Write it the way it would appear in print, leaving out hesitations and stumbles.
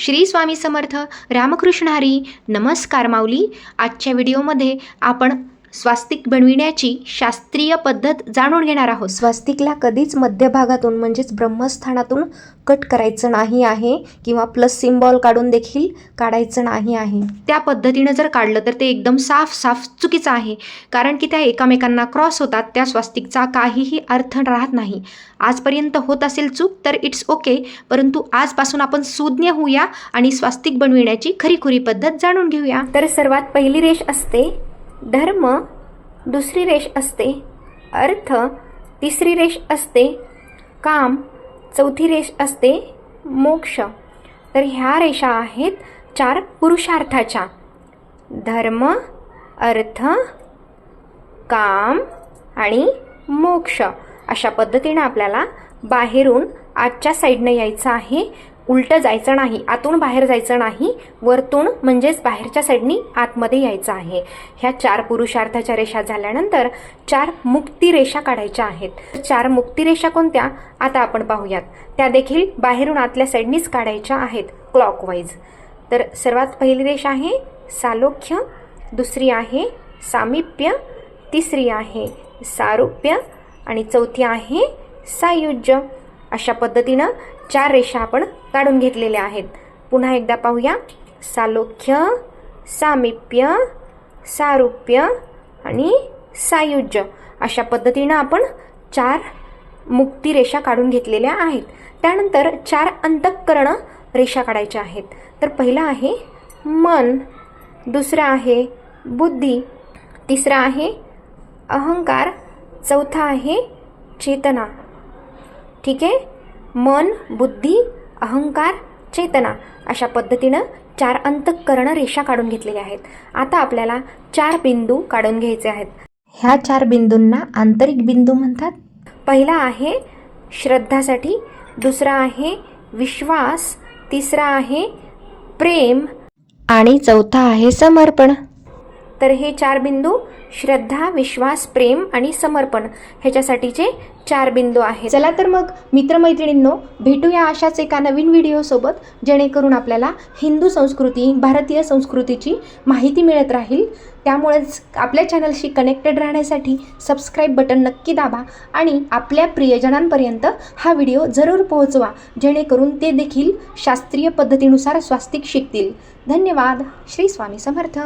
श्री स्वामी समर्थ. रामकृष्ण हरी. नमस्कार माऊली. आजच्या व्हिडिओमध्ये आपण स्वास्तिक बनविण्याची शास्त्रीय पद्धत जाणून घेणार आहोत. स्वास्तिकला कधीच मध्यभागातून म्हणजेच ब्रह्मस्थानातून कट करायचं नाही आहे किंवा प्लस सिम्बॉल काढून देखील काढायचं नाही आहे. त्या पद्धतीनं जर काढलं तर ते एकदम साफ चुकीचं आहे, कारण की त्या एकामेकांना क्रॉस होतात. त्या स्वास्तिकचा काहीही अर्थ राहत नाही. आजपर्यंत होत असेल चूक तर इट्स ओके, परंतु आजपासून आपण सुज्ञ होऊया आणि स्वास्तिक बनविण्याची खरीखुरी पद्धत जाणून घेऊया. तर सर्वात पहिली रेष असते धर्म, दुसरी रेष असते अर्थ, तिसरी रेष असते काम, चौथी रेष असते मोक्ष. तर ह्या रेषा आहेत 4 पुरुषार्थाच्या. धर्म, अर्थ, काम आणि मोक्ष. अशा पद्धतीनं आपल्याला बाहेरून आजच्या साईडनं यायचं आहे. उलटं जायचं नाही, आतून बाहेर जायचं नाही, वरतून म्हणजेच बाहेरच्या साईडनी आतमध्ये यायचं आहे. ह्या 4 पुरुषार्थाच्या रेषा झाल्यानंतर 4 मुक्ती रेषा काढायच्या आहेत. 4 मुक्ती रेषा कोणत्या आता आपण पाहूयात. त्या देखील बाहेरून आतल्या साईडनीच काढायच्या आहेत क्लॉकवाईज. तर सर्वात पहिली रेषा आहे सालोख्य, दुसरी आहे सामिप्य, तिसरी आहे सारूप्य आणि चौथी आहे सायुज्य. अशा पद्धतीनं 4 रेषा आपण काढून घेतलेल्या आहेत. पुन्हा एकदा पाहूया. सालोख्य, सामिप्य, सारूप्य आणि सायुज्य. अशा पद्धतीनं आपण 4 मुक्ती रेषा काढून घेतलेल्या आहेत. त्यानंतर 4 अंतःकरण रेषा काढायच्या आहेत. तर पहिला आहे मन, दुसरा आहे बुद्धी, तिसरा आहे अहंकार, चौथा आहे चेतना. ठीक आहे. मन, बुद्धी, अहंकार, चेतना अशा पद्धतीनं 4 अंतःकरण रेषा काढून घेतलेल्या आहेत. आता आपल्याला 4 बिंदू काढून घ्यायचे आहेत. ह्या 4 बिंदूंना आंतरिक बिंदू म्हणतात. पहिला आहे श्रद्धासाठी, दुसरा आहे विश्वास, तिसरा आहे प्रेम आणि चौथा आहे समर्पण. तर हे 4 बिंदू श्रद्धा, विश्वास, प्रेम आणि समर्पण ह्याच्यासाठीचे 4 बिंदू आहेत. चला तर मग मित्रमैत्रिणींनो, भेटूया अशाच एका नवीन व्हिडिओसोबत, जेणेकरून आपल्याला हिंदू संस्कृती, भारतीय संस्कृतीची माहिती मिळत राहील. त्यामुळेच आपल्या चॅनलशी कनेक्टेड राहण्यासाठी सबस्क्राईब बटन नक्की दाबा आणि आपल्या प्रियजनांपर्यंत हा व्हिडिओ जरूर पोहोचवा, जेणेकरून ते देखील शास्त्रीय पद्धतीनुसार स्वास्तिक शिकतील. धन्यवाद. श्री स्वामी समर्थ.